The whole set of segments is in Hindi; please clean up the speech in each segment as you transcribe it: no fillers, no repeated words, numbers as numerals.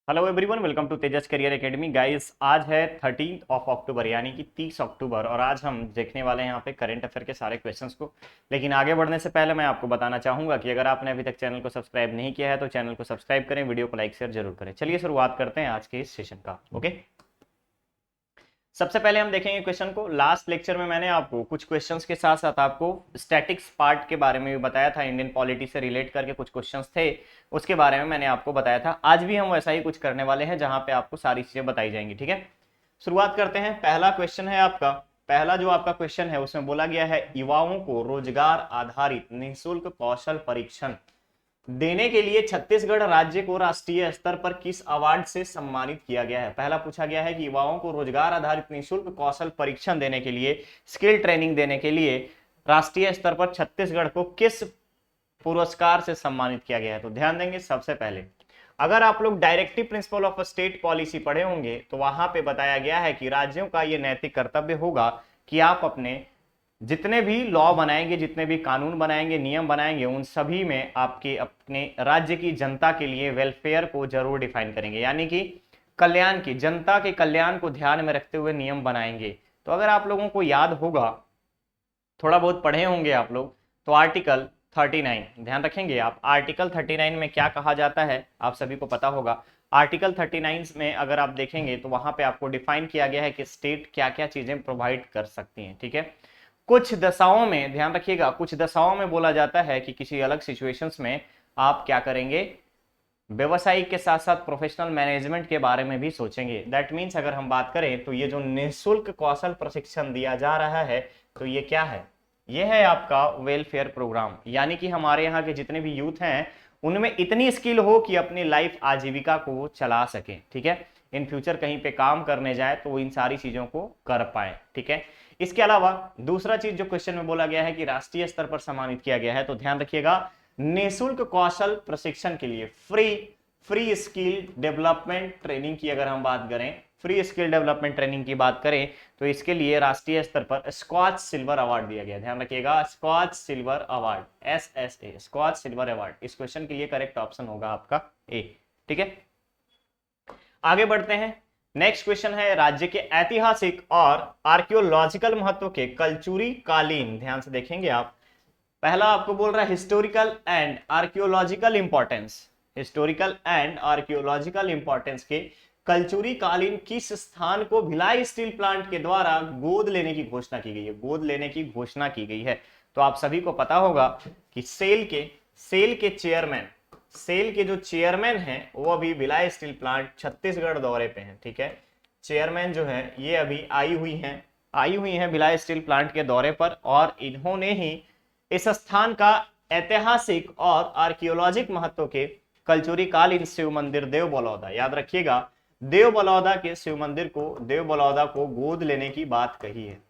Hello everyone, welcome to Tejas career academy. Guys, आज है 13 अक्टूबर यानी कि 30 अक्टूबर और आज हम देखने वाले हैं यहाँ पे करंट अफेयर के सारे क्वेश्चंस को। लेकिन आगे बढ़ने से पहले मैं आपको बताना चाहूंगा कि अगर आपने अभी तक चैनल को सब्सक्राइब नहीं किया है तो चैनल को सब्सक्राइब करें, वीडियो को लाइक शेयर जरूर करें। चलिए शुरुआत करते हैं आज के इस सेशन का। ओके, सबसे पहले हम देखेंगे क्वेश्चन को। लास्ट लेक्चर में मैंने आपको कुछ क्वेश्चंस के साथ साथ आपको स्टैटिक्स पार्ट के बारे में भी बताया था, इंडियन पॉलिटी से रिलेट करके कुछ क्वेश्चंस थे, उसके बारे में मैंने आपको बताया था। आज भी हम वैसा ही कुछ करने वाले हैं जहां पे आपको सारी चीजें बताई जाएंगी। ठीक है, शुरुआत करते हैं। पहला क्वेश्चन है आपका, पहला जो आपका क्वेश्चन है उसमें बोला गया है युवाओं को रोजगार आधारित निःशुल्क कौशल परीक्षण देने के लिए छत्तीसगढ़ राज्य को राष्ट्रीय स्तर पर किस अवार्ड से सम्मानित किया गया है। पहला पूछा गया है कि युवाओं को रोजगार आधारित निःशुल्क कौशल परीक्षण देने के लिए, स्किल ट्रेनिंग देने के लिए राष्ट्रीय स्तर पर छत्तीसगढ़ को किस पुरस्कार से सम्मानित किया गया है। तो ध्यान देंगे, सबसे पहले अगर आप लोग directive principle of state policy पढ़े होंगे तो वहां पे बताया गया है कि राज्यों का यह नैतिक कर्तव्य होगा कि आप अपने जितने भी लॉ बनाएंगे, जितने भी कानून बनाएंगे, नियम बनाएंगे, उन सभी में आपके अपने राज्य की जनता के लिए वेलफेयर को जरूर डिफाइन करेंगे, यानी कि कल्याण की, जनता के कल्याण को ध्यान में रखते हुए नियम बनाएंगे। तो अगर आप लोगों को याद होगा, थोड़ा बहुत पढ़े होंगे आप लोग, तो आर्टिकल 39 ध्यान रखेंगे आप। आर्टिकल 39 में क्या कहा जाता है आप सभी को पता होगा। आर्टिकल 39 में अगर आप देखेंगे तो वहां पे आपको डिफाइन किया गया है कि स्टेट क्या क्या चीजें प्रोवाइड कर सकती हैं। ठीक है, कुछ दशाओं में, ध्यान रखिएगा, कुछ दशाओं में बोला जाता है कि किसी अलग सिचुएशंस में आप क्या करेंगे, व्यवसायिक के साथ साथ प्रोफेशनल मैनेजमेंट के बारे में भी सोचेंगे। दैट मीन्स अगर हम बात करें तो ये जो निःशुल्क कौशल प्रशिक्षण दिया जा रहा है तो ये क्या है, ये है आपका वेलफेयर प्रोग्राम, यानी कि हमारे यहाँ के जितने भी यूथ हैं उनमें इतनी स्किल हो कि अपनी लाइफ आजीविका को चला सकें। ठीक है, इन फ्यूचर कहीं पे काम करने जाए तो वो इन सारी चीजों को कर पाए। ठीक है, इसके अलावा दूसरा चीज जो क्वेश्चन में बोला गया है कि राष्ट्रीय स्तर पर सम्मानित किया गया है, तो ध्यान रखिएगा, निःशुल्क कौशल प्रशिक्षण के लिए फ्री स्किल डेवलपमेंट ट्रेनिंग की अगर हम बात करें, फ्री स्किल डेवलपमेंट ट्रेनिंग की बात करें तो इसके लिए राष्ट्रीय स्तर पर स्कॉच सिल्वर अवार्ड दिया गया। ध्यान रखिएगा, Skoch silver award, SSA, Skoch silver award. इस क्वेश्चन के लिए करेक्ट ऑप्शन होगा आपका ए। ठीक है, आगे बढ़ते हैं। नेक्स्ट क्वेश्चन है, राज्य के ऐतिहासिक और आर्कियोलॉजिकल महत्व के कलचुरी कालीन, ध्यान से देखेंगे आप। पहला आपको बोल रहा है historical and archaeological importance, historical and archaeological importance के कलचुरी कालीन किस स्थान को भिलाई स्टील प्लांट के द्वारा गोद लेने की घोषणा की गई है, गोद लेने की घोषणा की गई है। तो आप सभी को पता होगा कि सेल के चेयरमैन, सेल के जो चेयरमैन हैं वो अभी भिलाई स्टील प्लांट छत्तीसगढ़ दौरे पे हैं। ठीक है, चेयरमैन जो है ये अभी आई हुई हैं भिलाई स्टील प्लांट के दौरे पर, और इन्होंने ही इस स्थान का ऐतिहासिक और आर्कियोलॉजिक महत्व के कलचुरी कालीन शिव मंदिर देव बलौदा, याद रखिएगा, देव बलौदा के शिव मंदिर को, देव बलौदा को गोद लेने की बात कही है,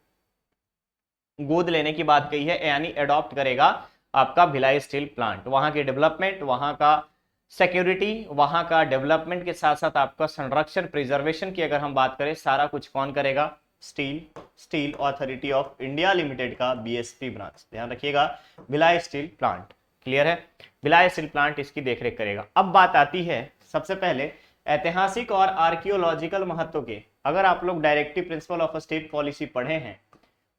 गोद लेने की बात कही है, यानी एडॉप्ट करेगा आपका भिलाई स्टील प्लांट। वहां की डेवलपमेंट, वहां का सिक्योरिटी, वहां का डेवलपमेंट के साथ साथ आपका संरक्षण, प्रिजर्वेशन की अगर हम बात करें, सारा कुछ कौन करेगा, steel authority of India limited का BSP ब्रांच, ध्यान रखिएगा, भिलाई स्टील प्लांट। क्लियर है, भिलाई स्टील प्लांट इसकी देखरेख करेगा। अब बात आती है सबसे पहले ऐतिहासिक और आर्कियोलॉजिकल महत्व के। अगर आप लोग directive principle of state policy पढ़े हैं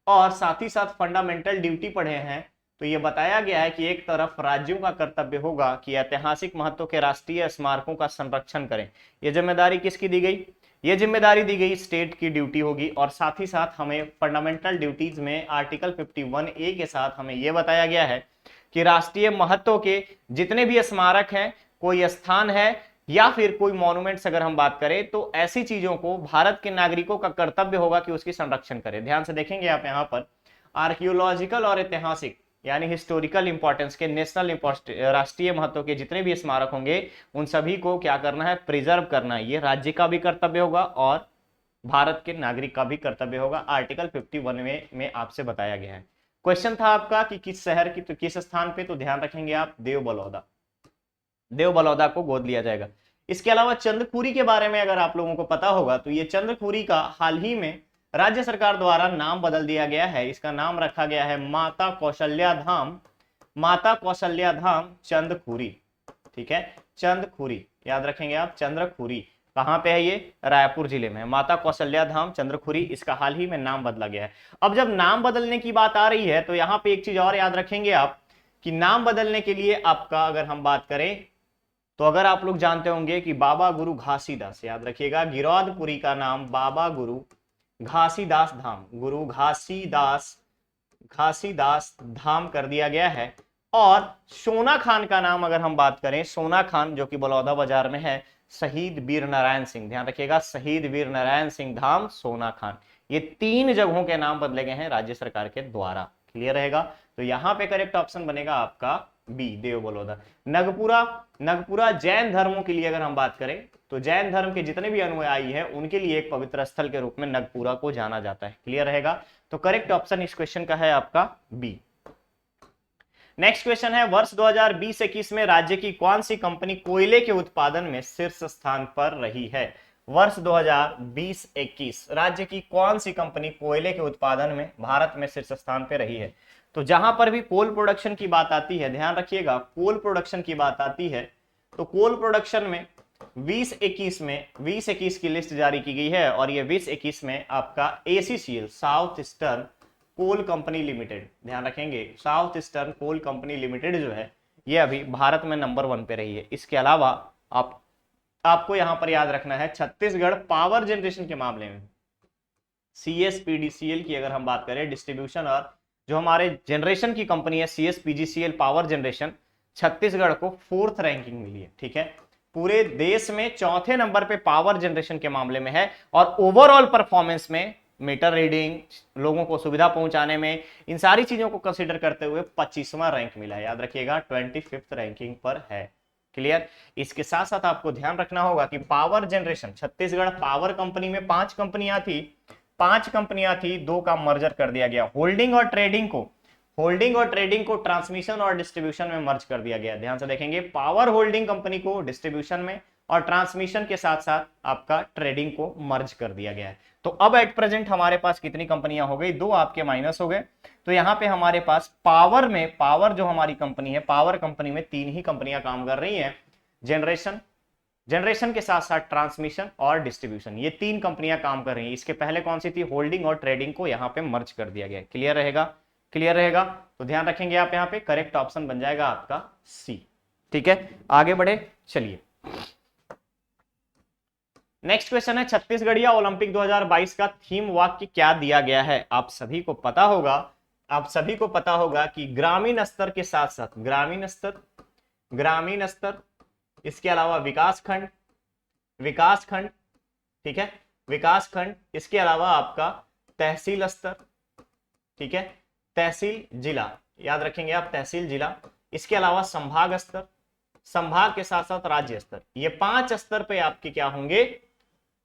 और साथ ही साथ फंडामेंटल ड्यूटी पढ़े हैं तो यह बताया गया है कि एक तरफ राज्यों का कर्तव्य होगा कि ऐतिहासिक महत्व के राष्ट्रीय स्मारकों का संरक्षण करें। यह जिम्मेदारी किसकी दी गई, यह जिम्मेदारी दी गई स्टेट की ड्यूटी होगी। और साथ ही साथ हमें फंडामेंटल ड्यूटीज में आर्टिकल 51A के साथ हमें यह बताया गया है कि राष्ट्रीय महत्व के जितने भी स्मारक हैं, कोई स्थान है या फिर कोई मॉन्यूमेंट्स अगर हम बात करें, तो ऐसी चीजों को भारत के नागरिकों का कर्तव्य होगा कि उसकी संरक्षण करें। ध्यान से देखेंगे आप यहाँ पर, आर्कियोलॉजिकल और ऐतिहासिक यानी हिस्टोरिकल इंपॉर्टेंस के, नेशनल राष्ट्रीय महत्व के जितने भी स्मारक होंगे उन सभी को क्या करना है, प्रिजर्व करना है। ये राज्य का भी कर्तव्य होगा और भारत के नागरिक का भी कर्तव्य होगा, आर्टिकल 51 में आपसे बताया गया है। क्वेश्चन था आपका कि किस शहर की, तो किस स्थान पे, तो ध्यान रखेंगे आप, देव बलौदा, देव बलौदा को गोद लिया जाएगा। इसके अलावा चंद्रपुरी के बारे में अगर आप लोगों को पता होगा तो ये चंद्रपुरी का हाल ही में राज्य सरकार द्वारा नाम बदल दिया गया है। इसका नाम रखा गया है माता कौशल्या धाम, माता कौशल्या धाम चंदखुरी। ठीक है, चंदखुरी, याद रखेंगे आप, चंद्रखुरी। कहां पे है ये? रायपुर जिले में। माता कौशल्या धाम चंद्रखुरी, इसका हाल ही में नाम बदला गया है। अब जब नाम बदलने की बात आ रही है तो यहां पे एक चीज और याद रखेंगे आप कि नाम बदलने के लिए आपका अगर हम बात करें तो अगर आप लोग जानते होंगे कि बाबा गुरु घासीदास, याद रखिएगा गिरौदपुरी का नाम बाबा गुरु घासीदास धाम, गुरु घासीदास धाम कर दिया गया है। और सोना खान का नाम अगर हम बात करें, सोना खान जो कि बलौदा बाजार में है, शहीद वीर नारायण सिंह, ध्यान रखिएगा शहीद वीर नारायण सिंह धाम सोना खान, ये 3 जगहों के नाम बदले गए हैं राज्य सरकार के द्वारा। क्लियर रहेगा? तो यहां पे करेक्ट ऑप्शन बनेगा आपका बी, देव बलौदा। नगपुरा जैन धर्मों के लिए अगर हम बात करें तो जैन धर्म के जितने भी अनुयायी हैं उनके लिए एक पवित्र स्थल के रूप में नगपुरा को जाना जाता है। क्लियर रहेगा? तो करेक्ट ऑप्शन इस क्वेश्चन का है आपका बी। नेक्स्ट क्वेश्चन है, वर्ष 2020-21 में राज्य की कौन सी कंपनी कोयले के उत्पादन में शीर्ष स्थान पर रही है? वर्ष 2020-21 राज्य की कौन सी कंपनी कोयले के उत्पादन में भारत में शीर्ष स्थान पर रही है? तो जहां पर भी कोल प्रोडक्शन की बात आती है, ध्यान रखिएगा कोल प्रोडक्शन की बात आती है तो कोल प्रोडक्शन में 2021 की लिस्ट जारी की गई है और ये 2021 में आपका ACCL south eastern coal company limited, ध्यान रखेंगे south eastern coal company limited जो है ये अभी भारत में नंबर 1 पे रही है। इसके अलावा आपको यहां पर याद रखना है छत्तीसगढ़ पावर जनरेशन के मामले में CSPDCL की अगर हम बात करें, डिस्ट्रीब्यूशन और जो हमारे जनरेशन की कंपनी है CSPGCL पावर जनरेशन, छत्तीसगढ़ को 4th रैंकिंग मिली है। ठीक है, पूरे देश में 4थे नंबर पे पावर जनरेशन के मामले में है और ओवरऑल परफॉर्मेंस में मीटर रीडिंग, लोगों को सुविधा पहुंचाने में, इन सारी चीजों को कंसीडर करते हुए 25वां रैंक मिला है। याद रखिएगा 25th रैंकिंग पर है। क्लियर? इसके साथ साथ आपको ध्यान रखना होगा कि power generation, Chhattisgarh power company में 5 कंपनियां थी, 2 का मर्जर कर दिया गया। होल्डिंग और ट्रेडिंग को ट्रांसमिशन और डिस्ट्रीब्यूशन में मर्ज कर दिया गया। ध्यान से देखेंगे, पावर होल्डिंग कंपनी को डिस्ट्रीब्यूशन में और ट्रांसमिशन के साथ साथ आपका ट्रेडिंग को मर्ज कर दिया गया है। तो अब एट प्रेजेंट हमारे पास कितनी कंपनियां हो गई? 2 आपके माइनस हो गए। तो यहां पे हमारे पास पावर जो हमारी कंपनी है, पावर कंपनी में 3 ही कंपनियां काम कर रही हैं। जनरेशन के साथ साथ ट्रांसमिशन और डिस्ट्रीब्यूशन, ये 3 कंपनियां काम कर रही हैं। इसके पहले कौन सी थी? होल्डिंग और ट्रेडिंग को यहां पे मर्ज कर दिया गया। क्लियर रहेगा? तो ध्यान रखेंगे आप, यहां पे करेक्ट ऑप्शन बन जाएगा आपका सी। ठीक है, आगे बढ़े, चलिए नेक्स्ट क्वेश्चन है, छत्तीसगढ़िया ओलंपिक 2022 का थीम वाक्य क्या दिया गया है? आप सभी को पता होगा कि ग्रामीण स्तर के साथ साथ ग्रामीण स्तर, इसके अलावा विकासखंड, ठीक है, विकासखंड, इसके अलावा आपका तहसील स्तर, ठीक है, तहसील जिला, याद रखेंगे आप तहसील जिला, इसके अलावा संभाग स्तर, संभाग के साथ साथ राज्य स्तर, ये 5 स्तर पे आपके क्या होंगे?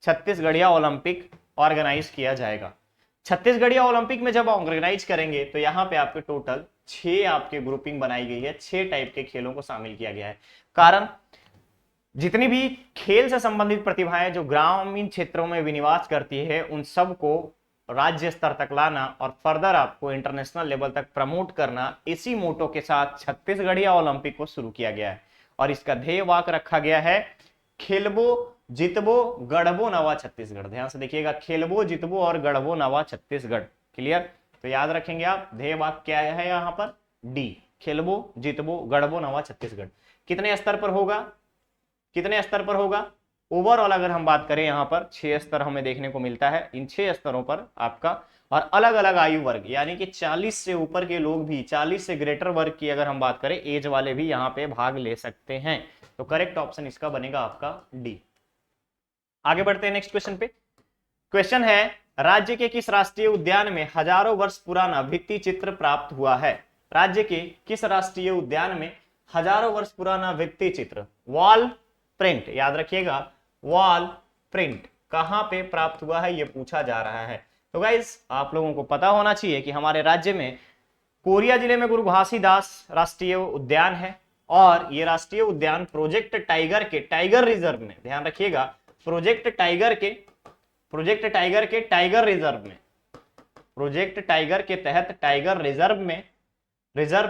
छत्तीसगढ़िया ओलंपिक ऑर्गेनाइज किया जाएगा। छत्तीसगढ़िया ओलंपिक में जब ऑर्गेनाइज करेंगे तो यहाँ पे आपके टोटल 6 आपके ग्रुपिंग बनाई गई है, 6 टाइप के खेलों को शामिल किया गया है। कारण जितनी भी खेल से संबंधित प्रतिभाएं जो ग्रामीण क्षेत्रों में विनिवास करती है उन सबको राज्य स्तर तक लाना और फर्दर आपको इंटरनेशनल लेवल तक प्रमोट करना, इसी मोटो के साथ छत्तीसगढ़िया ओलंपिक को शुरू किया गया है। और इसका ध्येय वाक्य रखा गया है, खेलबो जितबो गढ़बो नवा छत्तीसगढ़। ध्यान से देखिएगा, खेलबो जितबो और गढ़बो नवा छत्तीसगढ़। क्लियर? तो याद रखेंगे आप, ध्येय वाक्य क्या है यहाँ पर? डी, खेलबो जितबो गढ़बो नवा छत्तीसगढ़। कितने स्तर पर होगा? ओवरऑल अगर हम बात करें यहाँ पर 6 स्तर हमें देखने को मिलता है। इन 6 स्तरों पर आपका और अलग अलग आयु वर्ग, यानी कि 40 से ऊपर के लोग भी, 40 से ग्रेटर वर्ग की अगर हम बात करें, एज वाले भी यहाँ पे भाग ले सकते हैं। तो करेक्ट ऑप्शन इसका बनेगा आपका डी। आगे बढ़ते हैं नेक्स्ट क्वेश्चन पे। क्वेश्चन है, राज्य के किस राष्ट्रीय उद्यान में हजारों वर्ष पुराना भित्ति चित्र प्राप्त हुआ है? राज्य के किस राष्ट्रीय उद्यान में हजारों वर्ष पुराना भित्ति चित्र, वॉल प्रिंट, याद रखिएगा वॉल प्रिंट कहां पे प्राप्त हुआ है, ये पूछा जा रहा है। तो गाइस आप लोगों को पता होना चाहिए कि हमारे राज्य में कोरिया जिले में गुरु घासीदास राष्ट्रीय उद्यान है और ये राष्ट्रीय उद्यान प्रोजेक्ट टाइगर के टाइगर रिजर्व में, ध्यान रखिएगा, प्रोजेक्ट टाइगर के टाइगर रिजर्व में, प्रोजेक्ट टाइगर के तहत टाइगर रिजर्व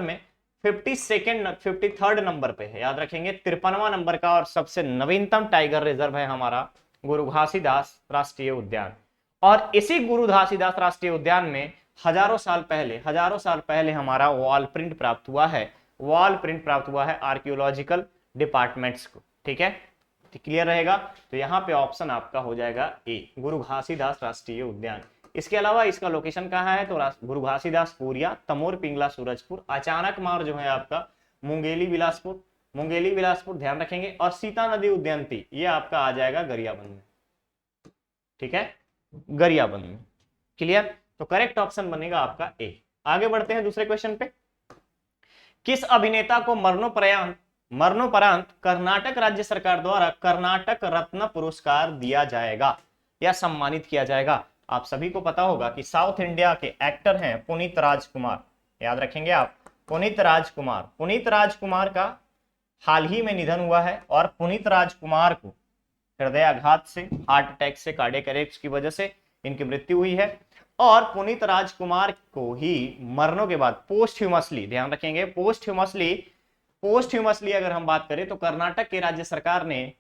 में 53rd नंबर पे है, याद रखेंगे 53वां नंबर का, और सबसे नवीनतम टाइगर रिजर्व है हमारा गुरु घासीदास राष्ट्रीय उद्यान। और इसी गुरु घासीदास राष्ट्रीय उद्यान में हजारों साल पहले हमारा वॉल प्रिंट प्राप्त हुआ है, वॉल प्रिंट प्राप्त हुआ है आर्कियोलॉजिकल डिपार्टमेंट्स को। ठीक है, क्लियर रहेगा। तो यहाँ पे ऑप्शन आपका हो जाएगा ए, गुरु घासीदास राष्ट्रीय उद्यान। इसके अलावा इसका लोकेशन कहाँ है, तो गुरु घासीदास पूरिया, तमोर पिंगला सूरजपुर, अचानक मार जो है आपका मुंगेली बिलासपुर, मुंगेली बिलासपुर ध्यान रखेंगे, और सीता नदी उद्यानती ये आपका आ जाएगा गरियाबंद में। ठीक है, गरियाबंद में। क्लियर, तो करेक्ट ऑप्शन बनेगा आपका ए। आगे बढ़ते हैं दूसरे क्वेश्चन पे। किस अभिनेता को मरणोपरांत कर्नाटक राज्य सरकार द्वारा कर्नाटक रत्न पुरस्कार दिया जाएगा या सम्मानित किया जाएगा? आप सभी को पता होगा कि साउथ इंडिया के एक्टर हैं पुनीत राजकुमार, याद रखेंगे आप, पुनीत राजकुमार। पुनीत राजकुमार का हाल ही में निधन हुआ है, और पुनीत राजकुमार को हृदयाघात से, हार्ट अटैक से, कार्डियक अरेस्ट की वजह से इनकी मृत्यु हुई है। और पुनीत राजकुमार को ही मरने के बाद पोस्टह्यूमसली, ध्यान रखेंगे, पोस्टह्यूमसली अगर हम बात करें तो कर्नाटक की राज्य सरकार ने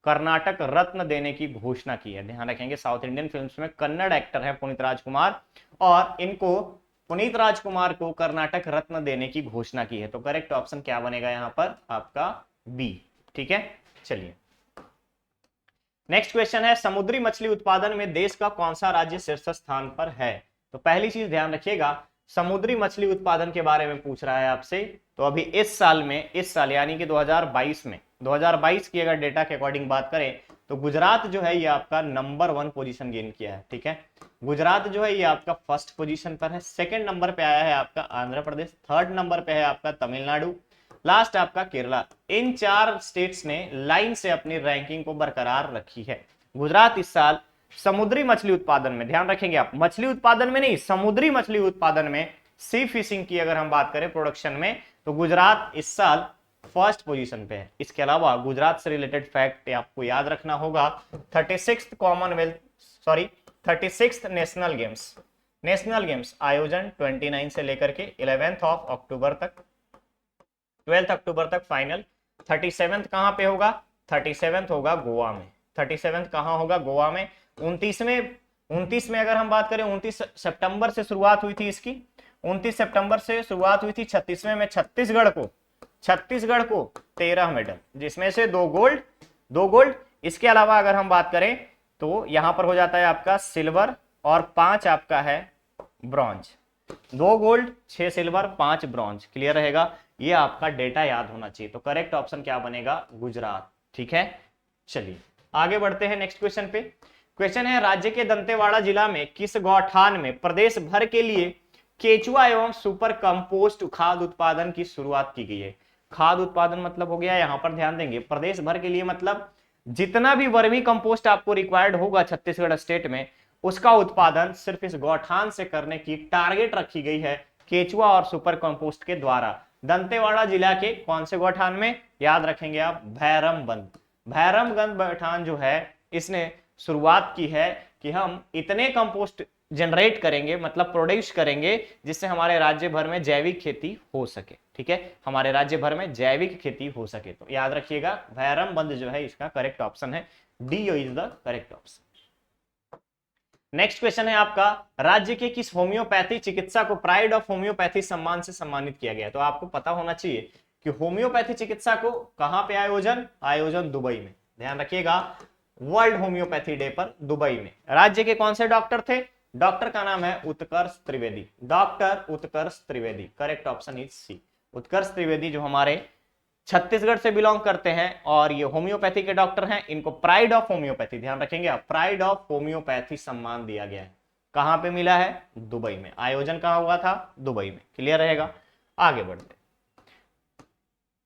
कर्नाटक रत्न देने की घोषणा की है। ध्यान रखेंगे, साउथ इंडियन फिल्म्स में कन्नड़ एक्टर है पुनीत राजकुमार, और इनको पुनीत राजकुमार को कर्नाटक रत्न देने की घोषणा की है। तो करेक्ट ऑप्शन क्या बनेगा यहां पर आपका बी। ठीक है, चलिए नेक्स्ट क्वेश्चन है, समुद्री मछली उत्पादन में देश का कौन सा राज्य शीर्ष स्थान पर है? तो पहली चीज ध्यान रखिएगा, समुद्री मछली उत्पादन के बारे में पूछ रहा है आपसे। तो अभी इस साल यानी कि 2022 की अगर डेटा के अकॉर्डिंग बात करें तो गुजरात जो है ये आपका नंबर 1 पोजीशन गेन किया है। ठीक है, गुजरात जो है ये आपका फर्स्ट पोजीशन पर है। सेकंड नंबर पे आया है आपका आंध्र प्रदेश, थर्ड नंबर पे है आपका तमिलनाडु, लास्ट आपका केरला। इन 4 स्टेट्स ने लाइन से अपनी रैंकिंग को बरकरार रखी है। गुजरात इस साल समुद्री मछली उत्पादन में, ध्यान रखेंगे आप, मछली उत्पादन में नहीं, समुद्री मछली उत्पादन में, सी फिशिंग की अगर हम बात करें प्रोडक्शन में, तो गुजरात इस साल फर्स्ट पोजीशन पे है। इसके अलावा गुजरात से रिलेटेड फैक्ट आपको याद रखना होगा, 36th नेशनल गेम्स आयोजन 29 से लेकर के 11 अक्टूबर तक, 12 अक्टूबर तक फाइनल। 37th कहां पे होगा? 37th होगा गोवा में। 37th कहां होगा? गोवा में। 29 में अगर हम बात करें, 29 सितंबर से शुरुआत हुई थी इसकी, 29 सितंबर से शुरुआत हुई थी। 36वें में छत्तीसगढ़ को 13 मेडल, जिसमें से 2 गोल्ड। इसके अलावा अगर हम बात करें तो यहां पर हो जाता है आपका सिल्वर, और 5 आपका है bronze. 2 gold, 6 silver, 5 bronze. Clear रहेगा, ये आपका डेटा याद होना चाहिए। तो करेक्ट ऑप्शन क्या बनेगा? गुजरात। ठीक है, चलिए आगे बढ़ते हैं नेक्स्ट क्वेश्चन पे। क्वेश्चन है, राज्य के दंतेवाड़ा जिला में किस गौठान में प्रदेश भर के लिए केचुआ एवं सुपर कंपोस्ट खाद उत्पादन की शुरुआत की गई है? खाद उत्पादन मतलब हो गया, यहां पर ध्यान देंगे, प्रदेश भर के लिए मतलब जितना भी वर्मी कंपोस्ट आपको रिक्वायर्ड होगा छत्तीसगढ़ स्टेट में, उसका उत्पादन सिर्फ इस गौठान से करने की टारगेट रखी गई है केचुआ और सुपर कंपोस्ट के द्वारा। दंतेवाड़ा जिला के कौन से गौठान में? याद रखेंगे आप, भैरमगंज गौठान जो है इसने शुरुआत की है कि हम इतने कंपोस्ट जनरेट करेंगे, मतलब प्रोड्यूस करेंगे, जिससे हमारे राज्य भर में जैविक खेती हो सके। ठीक है, हमारे राज्य भर में जैविक खेती हो सके। तो याद रखिएगा, भैरमगंज जो है इसका करेक्ट ऑप्शन है, D is the correct option. Next question है आपका, राज्य के किस होम्योपैथी चिकित्सा को प्राइड ऑफ होम्योपैथी सम्मान से सम्मानित किया गया? तो आपको पता होना चाहिए कि होम्योपैथी चिकित्सा को कहां पे आयोजन दुबई में। ध्यान रखिएगा, वर्ल्ड होम्योपैथी डे पर दुबई में। राज्य के कौन से डॉक्टर थे? डॉक्टर का नाम है Utkarsh Trivedi, doctor Utkarsh Trivedi. Correct option is C, Utkarsh Trivedi जो हमारे छत्तीसगढ़ से बिलोंग करते हैं और ये होम्योपैथी के डॉक्टर हैं। इनको प्राइड ऑफ होम्योपैथी, ध्यान रखेंगे आप, प्राइड ऑफ होम्योपैथी सम्मान दिया गया है। कहां पे मिला है? दुबई में। आयोजन कहां हुआ था? दुबई में। क्लियर रहेगा, आगे बढ़ते।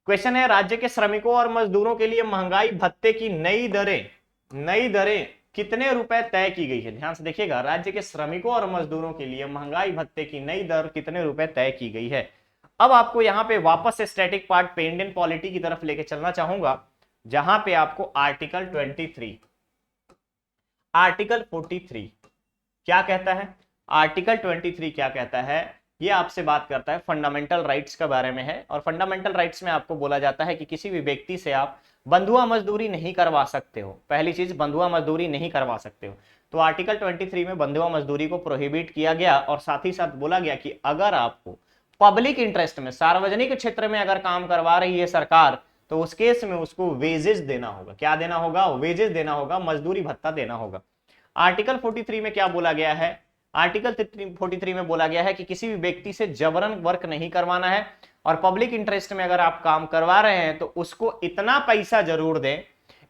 क्वेश्चन है, राज्य के श्रमिकों और मजदूरों के लिए महंगाई भत्ते की नई दरें कितने रुपए तय की गई है? ध्यान से देखिएगा, राज्य के श्रमिकों और मजदूरों के लिए महंगाई भत्ते की नई दर कितने रुपए तय की गई है? अब आपको यहां पे वापस से स्टैटिक पार्ट पे इंडियन पॉलिटी की तरफ लेके चलना चाहूंगा, जहां पे आपको आर्टिकल 43 क्या कहता है? आर्टिकल 23 क्या कहता है ये आपसे बात करता है फंडामेंटल राइट्स के बारे में है, और फंडामेंटल राइट्स में आपको बोला जाता है कि किसी भी व्यक्ति से आप बंधुआ मजदूरी नहीं करवा सकते हो। पहली चीज, बंधुआ मजदूरी नहीं करवा सकते हो। तो आर्टिकल 23 में बंधुआ मजदूरी को प्रोहिबिट किया गया, और साथ ही साथ बोला गया कि अगर आपको पब्लिक इंटरेस्ट में, सार्वजनिक क्षेत्र में अगर काम करवा रही है सरकार, तो उस केस में उसको वेजेस देना होगा। क्या देना होगा? वेजेस देना होगा, मजदूरी भत्ता देना होगा। आर्टिकल 43 में क्या बोला गया है? आर्टिकल 43 में बोला गया है कि किसी भी व्यक्ति से जबरन वर्क नहीं करवाना है, और पब्लिक इंटरेस्ट में अगर आप काम करवा रहे हैं तो उसको इतना पैसा जरूर दें,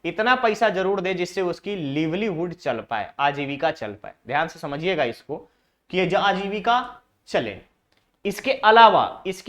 इतना पैसा जरूर दें जिससे उसकी लिवलीहुड चल पाए, आजीविका चल पाए। ध्यान से समझिएगा इसको कि ये आजीविका चले। इसके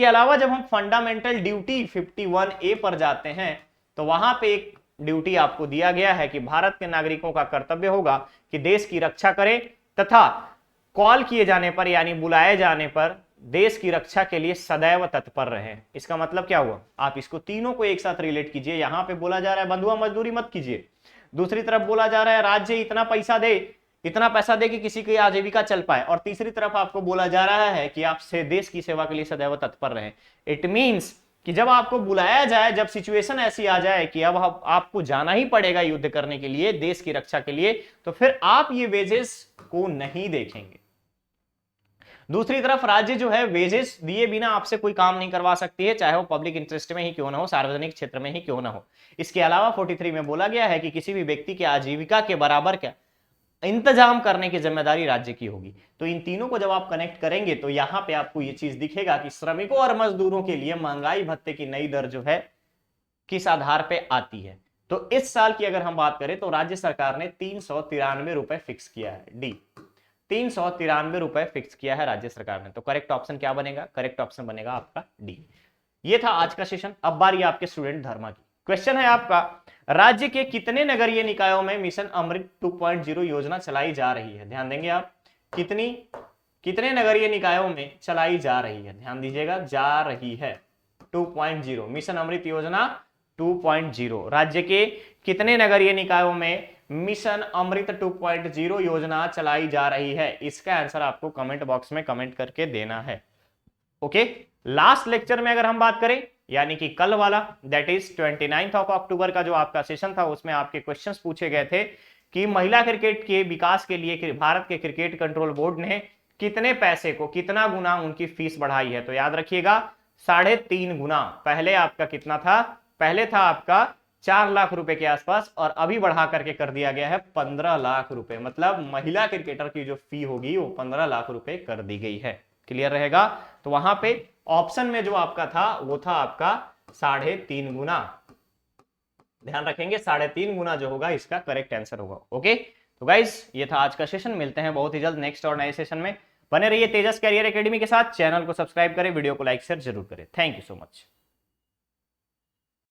अलावा जब हम फंडामेंटल ड्यूटी 51A पर जाते हैं तो वहां पे एक ड्यूटी आपको दिया गया है कि भारत के नागरिकों का कर्तव्य होगा कि देश की रक्षा करें, तथा कॉल किए जाने पर यानी बुलाए जाने पर देश की रक्षा के लिए सदैव तत्पर रहें। इसका मतलब क्या हुआ? आप इसको तीनों को एक साथ रिलेट कीजिए। यहां पे बोला जा रहा है बंधुआ मजदूरी मत कीजिए, दूसरी तरफ बोला जा रहा है राज्य इतना पैसा दे, इतना पैसा दे कि किसी की आजीविका चल पाए, और तीसरी तरफ आपको बोला जा रहा है कि आप से देश की सेवा के लिए सदैव तत्पर रहें। इट मींस कि जब आपको बुलाया जाए, जब सिचुएशन ऐसी आ जाए कि अब आपको जाना ही पड़ेगा युद्ध करने के लिए, देश की रक्षा के लिए, तो फिर आप ये वेजेस को नहीं देखेंगे। दूसरी तरफ राज्य जो है वेजेस दिए बिना आपसे कोई काम नहीं करवा सकती है, चाहे वो पब्लिक इंटरेस्ट में ही क्यों ना हो, सार्वजनिक क्षेत्र में ही क्यों ना हो। इसके अलावा 43 में बोला गया है कि किसी भी व्यक्ति की आजीविका के बराबर क्या इंतजाम करने की जिम्मेदारी राज्य की होगी। तो इन तीनों को जब आप कनेक्ट करेंगे तो यहां पे आपको ये चीज दिखेगा कि श्रमिकों और मजदूरों के लिए महंगाई भत्ते की नई दर जो है किस आधार पे आती है। तो इस साल की अगर हम बात करें तो राज्य सरकार ने 393 रुपए फिक्स किया है। डी, 393 रुपए फिक्स किया है राज्य सरकार ने। तो करेक्ट ऑप्शन क्या बनेगा? करेक्ट ऑप्शन बनेगा आपका डी। ये था आज का सेशन। अब बारी आपके स्टूडेंट धर्मा की। क्वेश्चन है आपका, राज्य के कितने नगरीय निकायों में मिशन अमृत 2.0 योजना चलाई जा रही है? ध्यान देंगे आप, कितने नगरीय निकायों में चलाई जा रही है? ध्यान दीजिएगा, जा रही है 2.0 मिशन अमृत योजना 2.0। राज्य के कितने नगरीय निकायों में मिशन अमृत 2.0 योजना चलाई जा रही है? इसका आंसर आपको कमेंट बॉक्स में कमेंट करके देना है। ओके, लास्ट लेक्चर में अगर हम बात करें, यानी कि कल वाला, दैट इज 29 अक्टूबर का जो आपका सेशन था, उसमें आपके क्वेश्चंस पूछे गए थे कि महिला क्रिकेट के विकास के लिए भारत के क्रिकेट कंट्रोल बोर्ड ने कितने पैसे को, कितना गुना उनकी फीस बढ़ाई है। तो याद रखिएगा 3.5 गुना। पहले आपका कितना था? पहले था आपका 4 लाख रुपए के आसपास, और अभी बढ़ा करके कर दिया गया है 15 लाख रुपए। मतलब महिला क्रिकेटर की जो फी होगी वो 15 लाख रुपए कर दी गई है। क्लियर रहेगा? तो वहां पे ऑप्शन में जो आपका था वो था आपका 3.5 गुना। ध्यान रखेंगे, 3.5 गुना जो होगा इसका करेक्ट आंसर होगा। ओके, तो गाइस ये था आज का सेशन। मिलते हैं बहुत ही जल्द नेक्स्ट और नए सेशन में। बने रहिए तेजस कैरियर एकेडमी के साथ। चैनल को सब्सक्राइब करें, वीडियो को लाइक शेयर जरूर करें। Thank you so much.